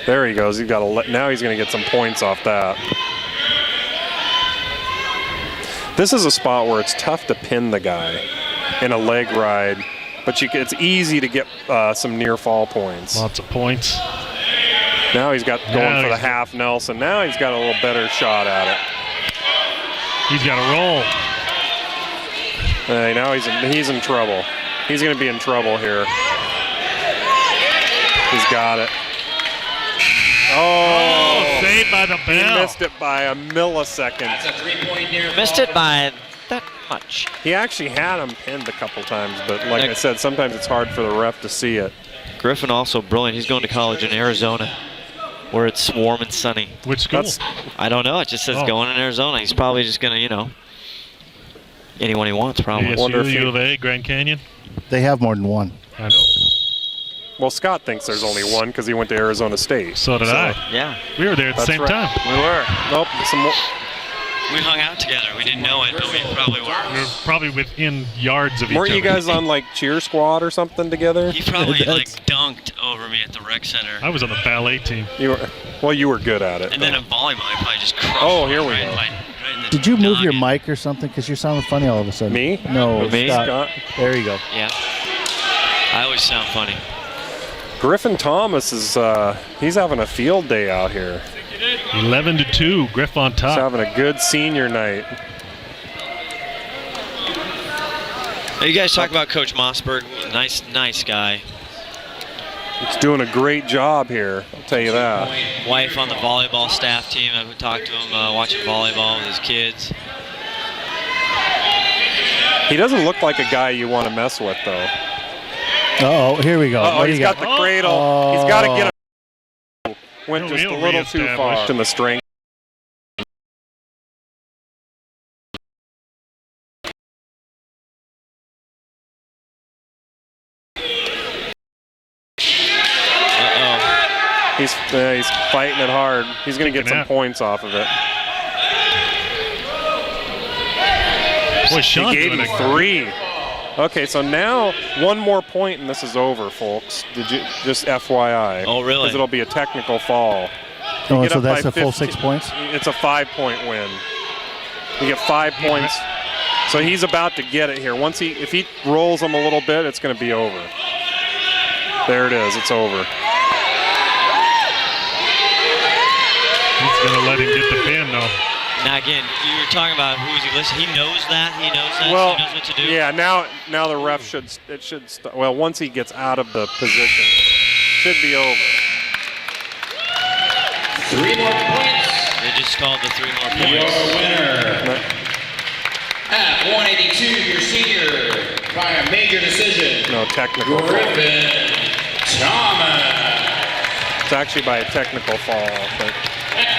There he goes. Now he's going to get some points off that. This is a spot where it's tough to pin the guy in a leg ride, but it's easy to get some near fall points. Lots of points. Now he's got going for the half Nelson. Now he's got a little better shot at it. He's got to roll. Now he's in trouble. He's going to be in trouble here. He's got it. Oh, saved by the bell. He missed it by a millisecond. That's a 3-point near. Missed it by that much. He actually had him pinned a couple times, but like I said, sometimes it's hard for the ref to see it. Griffin also brilliant. He's going to college in Arizona, where it's warm and sunny. Which school? I don't know. It just says going in Arizona. He's probably just going to, anyone he wants probably. ASU, U of A, Grand Canyon. They have more than one. I know. Well, Scott thinks there's only one because he went to Arizona State. So did I. Yeah. We were there at the same time. We were. Nope. Some more. We hung out together. We didn't know it, but we probably were. We were probably within yards of each other. Weren't you guys on like cheer squad or something together? He probably dunked over me at the rec center. I was on the ballet team. You were good at it. And then in volleyball, I probably just crushed. Here we go. Did you move your mic or something? Because you sounded funny all of a sudden. Me? No, Me? Scott. There you go. Yeah. I always sound funny. Griffin Thomas is he's having a field day out here. 11-2, Griff on top. He's having a good senior night. You guys talk about Coach Mossberg. Nice guy. He's doing a great job here, I'll tell you that. Wife on the volleyball staff team. I would talk to him watching volleyball with his kids. He doesn't look like a guy you want to mess with, though. Uh-oh, here we go. Oh, What he's do you got the cradle. He's got to get him. Went just a He'll little too far reestablish. in the strength. He's fighting it hard. He's going to get some points off of it. Boy, Sean He gave him 3. Okay, so now one more point and this is over, folks. Just FYI. Oh, really? Because it'll be a technical fall. Oh, Get so up that's by a full 15. 6 points? It's a 5-point win. You get 5 points. So he's about to get it here. If he rolls them a little bit, it's going to be over. There it is. It's over. He's going to let him get the pin, though. Now, again, you were talking about who is he listening. He knows that. He knows that. Well, so he knows what to do. Yeah, now the ref should well, once he gets out of the position, should be over. 3 more points. They just called the 3 more Your points. winner at 182, your senior by a major decision. No technical fall. Griffin Thomas. It's actually by a technical fall, I think.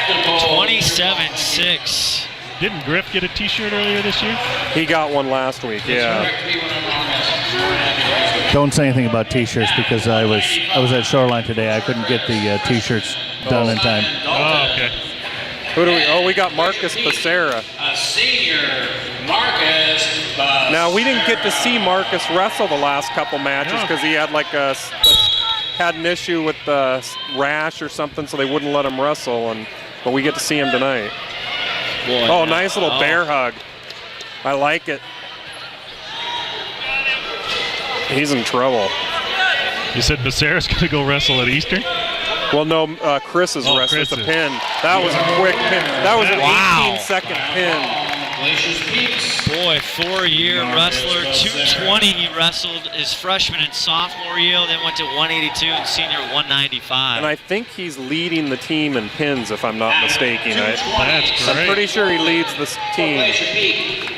27-6. Didn't Griff get a T-shirt earlier this year? He got one last week, yeah. Don't say anything about T-shirts because I was at Shoreline today. I couldn't get the T-shirts done in time. Oh, okay. Who do we? Oh, we got Marcus Becerra. A senior, Marcus Becerra. Now we didn't get to see Marcus wrestle the last couple matches because he had had an issue with the rash or something, so they wouldn't let him wrestle. But we get to see him tonight. Boy, oh, nice little bear hug. I like it. He's in trouble. You said Becerra's going to go wrestle at Eastern? Well, no, Chris is wrestling the pin. That was a quick pin. That was an 18-second pin. Boy, 4-year wrestler, 220 he wrestled his freshman and sophomore year, then went to 182 and senior 195. And I think he's leading the team in pins, if I'm not mistaken. That's great. I'm pretty sure he leads this team.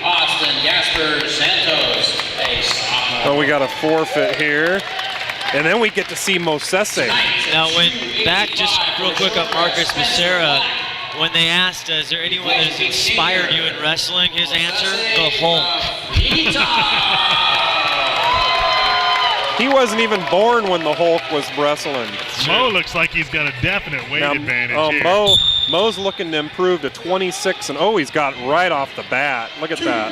Austin Gasper Santos, a sophomore. Oh, we got a forfeit here. And then we get to see Mosese. Now, just real quick on Marcus Becerra, when they asked, is there anyone that has inspired you in wrestling? His answer, the Hulk. He wasn't even born when the Hulk was wrestling. Mo looks like he's got a definite weight advantage here. Mo's looking to improve to 26, and he's got right off the bat. Look at that.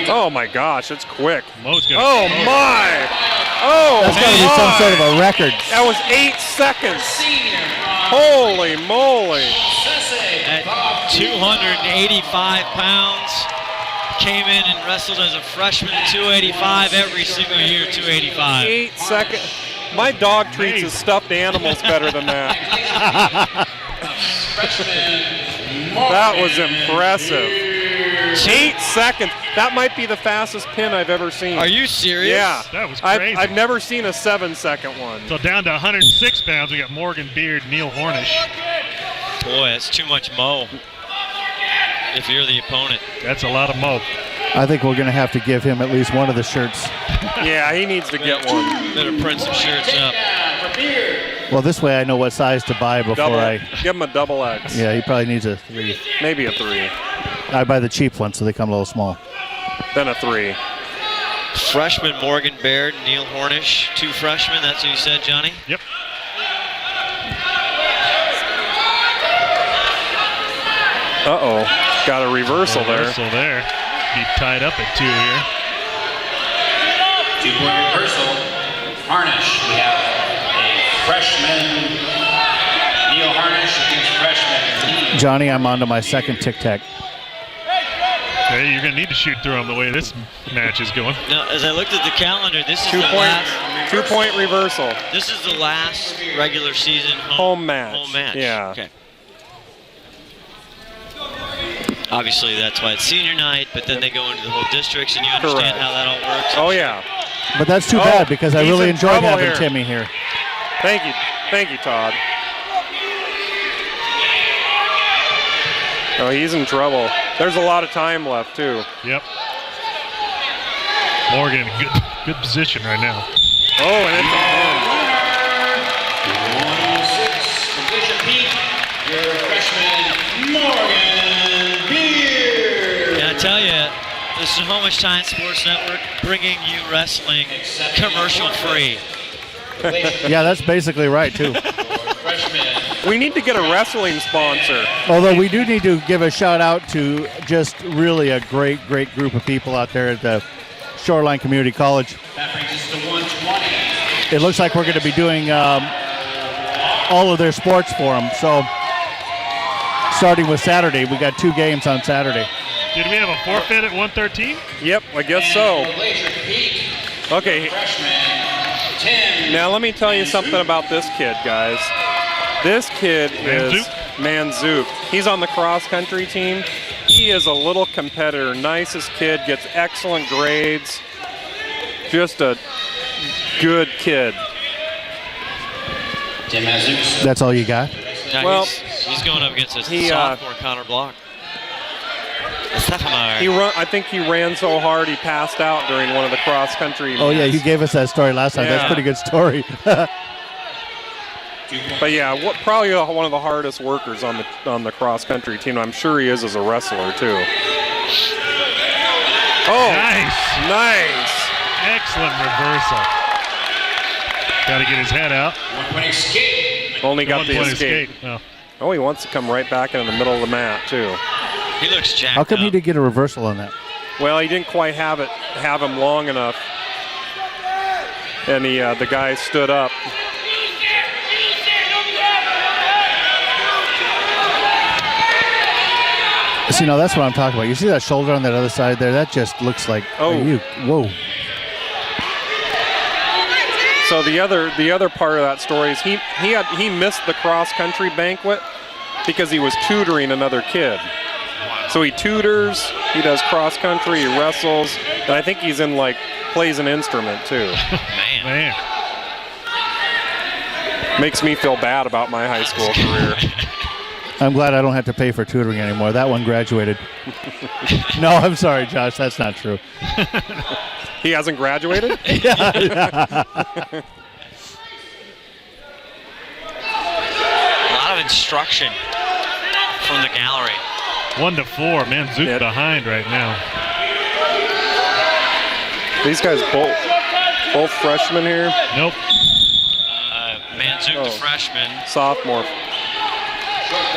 Oh my gosh, it's quick. Mo's gonna my! Oh, that's got to be some sort of a record. That was 8 seconds. Holy moly! At 285 pounds. Came in and wrestled as a freshman at 285 every single year, 285. 8 seconds. My dog treats his stuffed animals better than that. That was impressive. 8 seconds. That might be the fastest pin I've ever seen. Are you serious? Yeah. That was crazy. I've never seen a 7-second one. So down to 106 pounds, we got Morgan Beard, Neil Hornish. Boy, that's too much Mo. If you're the opponent. That's a lot of Mo. I think we're going to have to give him at least one of the shirts. Yeah, he needs to get one. Better print some shirts up. Well, this way I know what size to buy before I... Give him a double X. Yeah, he probably needs a 3. Maybe a 3. I buy the cheap ones so they come a little small. Then a 3. Freshman Morgan Baird, Neil Hornish, 2 freshmen. That's what you said, Johnny? Yep. Uh-oh. Got a reversal there. Be tied up at 2 here. 2-point reversal. Harnish. We have a freshman, Neil Harnish against freshman. Johnny, I'm on to my second tic-tac. Okay, you're going to need to shoot through him the way this match is going. Now, as I looked at the calendar, this is 2-point reversal. This is the last regular season home match. Home match. Yeah. Okay. Obviously, that's why it's senior night, but then they go into the whole districts, and you understand how that all works. Oh, yeah. But that's too bad because I really enjoyed having Timmy here. Thank you, Todd. Oh, he's in trouble. There's a lot of time left, too. Yep. Morgan, good position right now. Oh, and it's a pin. 106, your freshman, Morgan. I tell you, this is Home Time Sports Network bringing you wrestling commercial free. Yeah, that's basically right, too. We need to get a wrestling sponsor. Although we do need to give a shout out to just really a great group of people out there at the Shoreline Community College. That brings us to 120. It looks like we're going to be doing all of their sports for them. So starting with Saturday, we got 2 games on Saturday. Did we have a forfeit at 113? Yep, I guess so. Okay. Now let me tell you something about this kid, guys. This kid is Manzouk. He's on the cross-country team. He is a little competitor. Nicest kid, gets excellent grades. Just a good kid. That's all you got? Now well, he's going up against a sophomore Connor Block. I think he ran so hard he passed out during one of the cross-country meets. Oh, yeah, you gave us that story last time. Yeah. That's a pretty good story. But, yeah, probably one of the hardest workers on the cross-country team. I'm sure he is as a wrestler, too. Oh, nice. Excellent reversal. Got to get his head out. Only got the escape. Oh, he wants to come right back in the middle of the mat, too. He looks jacked How come up. he did get a reversal on that? Well, he didn't quite have him long enough. And the guy stood up. See, now that's what I'm talking about. You see that shoulder on that other side there? That just looks like, whoa. So the other part of that story is he missed the cross-country banquet because he was tutoring another kid. So he tutors, he does cross-country, he wrestles, and I think he's plays an instrument too. Man. Makes me feel bad about my high school career. I'm glad I don't have to pay for tutoring anymore. That one graduated. No, I'm sorry, Josh. That's not true. He hasn't graduated? A lot of instruction from the gallery. 1-4. Manzouk behind right now. These guys both. Both freshmen here. Nope. Manzuk, the freshman. Sophomore.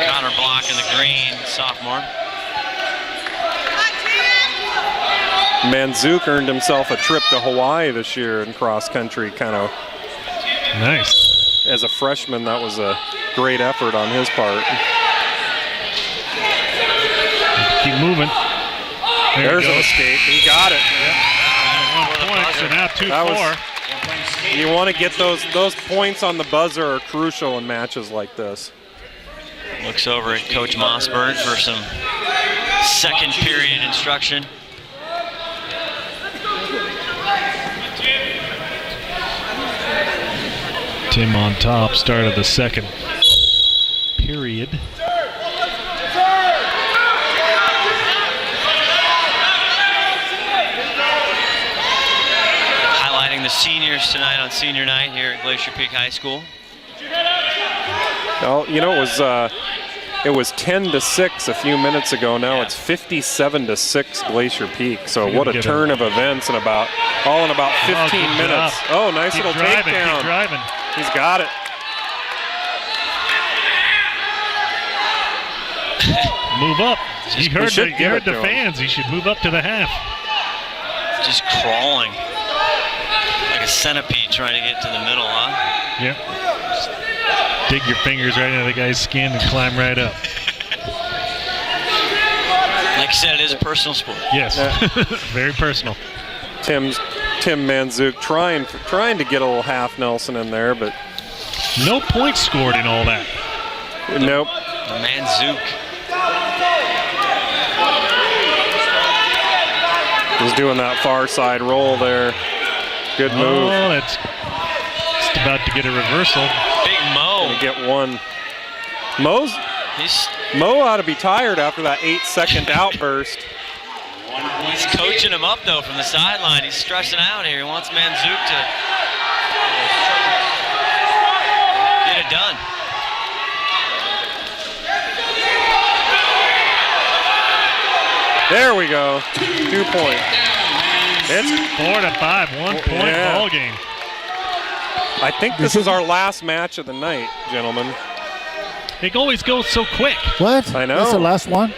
Connor Block in the green, sophomore. Manzuk earned himself a trip to Hawaii this year in cross country, kind of. Nice. As a freshman, that was a great effort on his part. Keep moving. There's an escape. He got it. Yep. 1 point, so now 2-4. You want to get those points on the buzzer are crucial in matches like this. Looks over at Coach Mossberg for some second period instruction. Tim on top, start of the second period. Highlighting the seniors tonight on senior night here at Glacier Peak High School. Well, you know, it was 10-6 a few minutes ago. Now it's 57-6 Glacier Peak. So what a turn of events in about 15 minutes. Oh, nice little takedown. Keep driving. He's got it. Move up. He heard the him. fans. He should move up to the half. Just crawling like a centipede trying to get to the middle, huh? Yep. Just dig your fingers right into the guy's skin and climb right up. Like you said, it is a personal sport. Yes. Very personal. Tim Manzuk trying to get a little half Nelson in there, but no points scored in all that. Nope. The Manzuk. He's doing that far side roll there. Good move. Oh, that's just about to get a reversal. Big Mo. Gonna get one. Mo ought to be tired after that 8-second outburst. He's coaching him up though from the sideline. He's stressing out here. He wants Manzuk to get it done. There we go. 2 points. It's 4-5, 1 point ball game. I think this is our last match of the night, gentlemen. It always goes so quick. What? I know. That's the last one?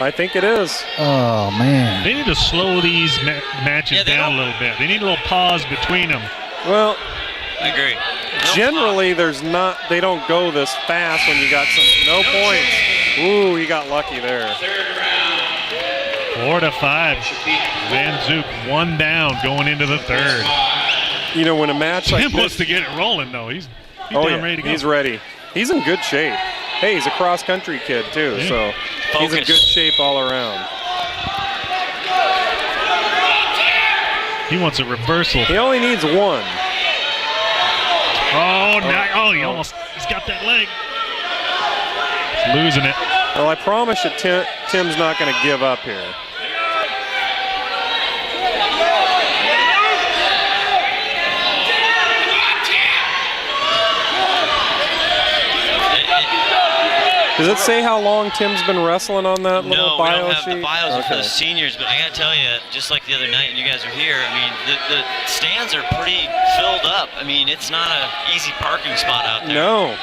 I think it is. Oh, man. They need to slow these matches down a little bit. They need a little pause between them. Well, I agree. Generally, they don't go this fast when you got no points. Ooh, he got lucky there. 4-5. Manzuk 1 down going into the third. You know, when a match like Tim this, wants to get it rolling though. He's damn ready to go. He's ready. He's in good shape. Hey, he's a cross-country kid too, so he's in good shape all around. He wants a reversal. He only needs one. He's got that leg. He's losing it. Well, I promise you, Tim's not going to give up here. Does it say how long Tim's been wrestling on that little bio sheet? No, we don't have the bios for the seniors, but I got to tell you, just like the other night, and you guys are here, I mean, the stands are pretty filled up. I mean, it's not an easy parking spot out there. No.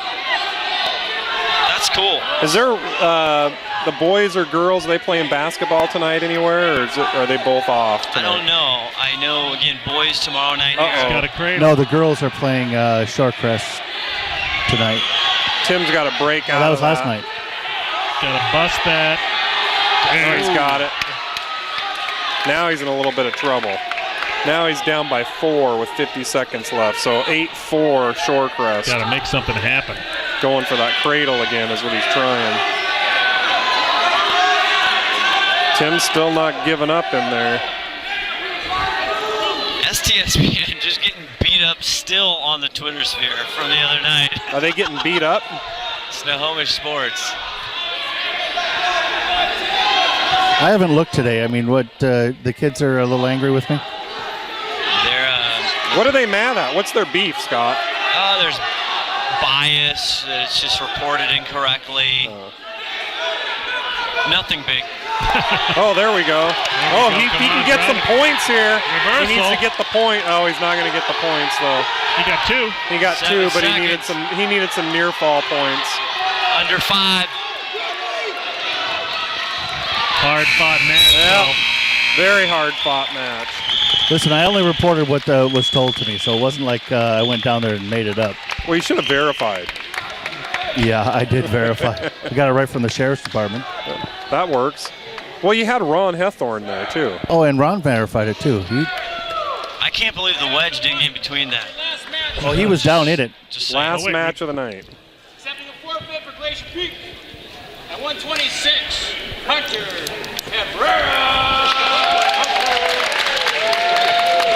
That's cool. Is there the boys or girls, are they playing basketball tonight anywhere, or are they both off tonight? I don't know. I know, again, boys tomorrow night. Got a cradle. No, the girls are playing Shorecrest tonight. Tim's got a break out. That was last night. Gotta bust that. Oh, he's got it. Now he's in a little bit of trouble. Now he's down by 4 with 50 seconds left. So 8-4 Shorecrest. Gotta make something happen. Going for that cradle again is what he's trying. Tim's still not giving up in there. STSPN just getting beat up still on the Twitter sphere from the other night. Are they getting beat up? Snohomish Sports. I haven't looked today. I mean, what the kids are a little angry with me. What are they mad at? What's their beef, Scott? There's bias, that it's just reported incorrectly. Nothing big. Oh, there we go. Oh, he can get some points here. Reversal. He needs to get the point. Oh, he's not going to get the points though. He got 2. He got 2, but he needed some near fall points. Under 5. Hard fought match. Yeah, very hard fought match. Listen, I only reported what was told to me, so it wasn't like I went down there and made it up. Well, you should have verified. Yeah, I did verify. I got it right from the sheriff's department. That works. Well, you had Ron Hethorn there too. Oh, and Ron verified it too. I can't believe the wedge didn't get between that. Oh, he was down in it. Just saying. Last match of the night. Accepting a forfeit for Glacier Peak. At 126, Hunter Cabrera.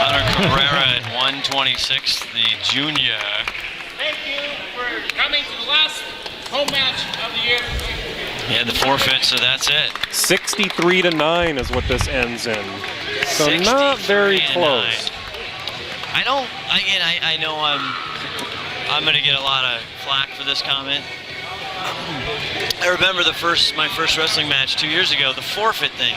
Hunter Cabrera at 126, the junior. Thank you for coming to the last home match of the year. He had the forfeit, so that's it. 63-9 is what this ends in. So not very 63-9. close. I know I'm going to get a lot of flack for this comment. I remember my first wrestling match 2 years ago, the forfeit thing.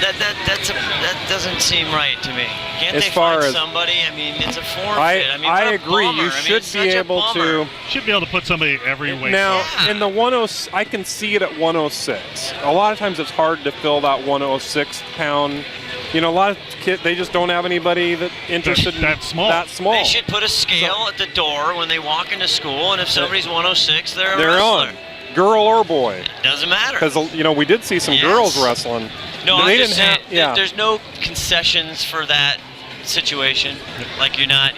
That doesn't seem right to me. Can't As they far find as- somebody? I mean, it's a forfeit. I what a agree. bummer. You should it's be such a able bummer. to. Should be able to put somebody every weight Now, class. in the 106, I can see it at 106. A lot of times it's hard to fill that 106 pound. You know, a lot of kids, they just don't have anybody that interested in that small. that small. They should put a scale at the door when they walk into school, and if somebody's 106, they're a They're wrestler. on, girl or boy. Doesn't matter. Because, you know, we did see some Yes. girls wrestling. No, they I'm just saying, yeah. there's no concessions for that situation. Like you're not,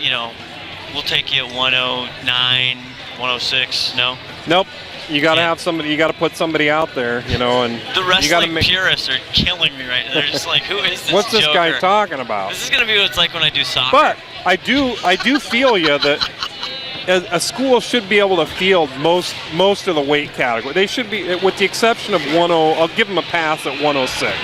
we'll take you at 109, 106, no? Nope. You got to Yeah. have somebody. You got to put somebody out there, and The you got to wrestling make. purists are killing me right now. They're just like, who is this What's this guy joker? talking about? This is going to be what it's like when I do soccer. But I do feel you that a school should be able to field most of the weight category. They should be, with the exception of 10. I'll give them a pass at 106.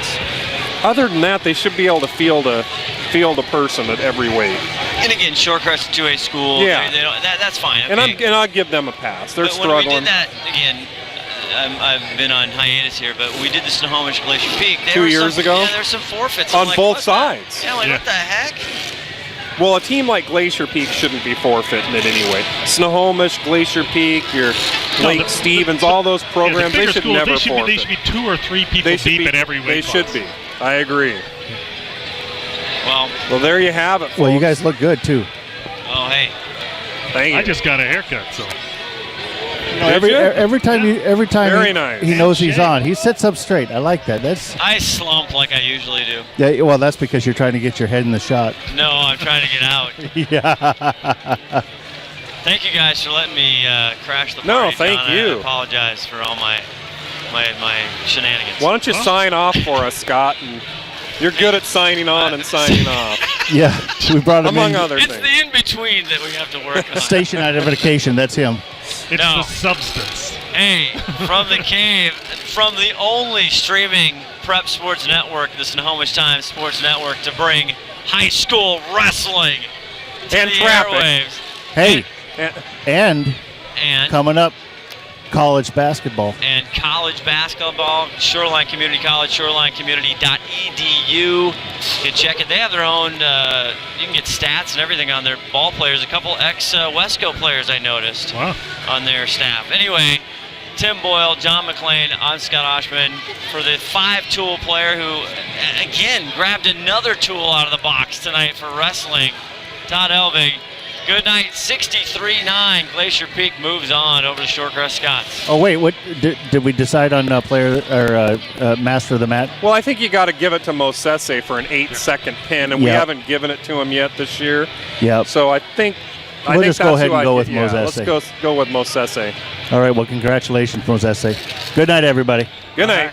Other than that, they should be able to field a person at every weight. And again, Shorecrest 2A school, Yeah. they don't, that's fine. And okay. I'll give them a pass. They're But when struggling. we did that, again, I've been on hiatus here, but we did the Snohomish Glacier Peak. 2 years ago? Yeah, there's some forfeits. On I'm like, both what sides. Yeah, like, Yeah. what the heck? Well, a team like Glacier Peak shouldn't be forfeiting it anyway. Snohomish, Glacier Peak, your Lake Stevens, all those programs, the they bigger should schools, never they should forfeit. be 2 or 3 people They should deep be. at every weight They should class. be. I agree. Well, Well, there you have it, folks. Well, you guys look good too. oh, hey. Thank you. I just got a haircut, so. Every you? time Very he, nice. he knows he's Shave. on, he sits up straight. I like that. That's I slump like I usually do. yeah. Well, that's because you're trying to get your head in the shot. No, I'm trying to get out. Yeah. Thank you guys for letting me crash the party. No, thank John. you. I apologize for all my shenanigans. Why don't you sign off for us, Scott? And you're good at signing on and signing off, Yeah. We brought him among in. other It's things. the in-between that we have to work on. Station identification. That's him. It's No. the substance. Hey, from the cave, from the only streaming prep sports network, the Snohomish Times Sports Network, to bring high school wrestling to And the traffic. airwaves. Hey, And- And coming up, college basketball. and college basketball, Shoreline Community College, shorelinecommunity.edu. You can check it. They have their own, you can get stats and everything on their ball players. A couple ex-Wesco players I noticed Wow. on their staff. Anyway, Tim Boyle, John McLean, I'm Scott Oshman. For the 5-tool player who, again, grabbed another tool out of the box tonight for wrestling, Todd Elvig. Good night, 63-9. Glacier Peak moves on over to Shorecrest Scots. Oh wait, what did we decide on player or master of the mat? Well, I think you got to give it to Mosese for an 8-second pin, and we Yeah. haven't given it to him yet this year. Yeah. So I think We'll just go that's ahead who and I'd go get- with yeah, Mosese. Let's go with Mosese. All right. Well, congratulations, Mosese. Good night, everybody. Good night.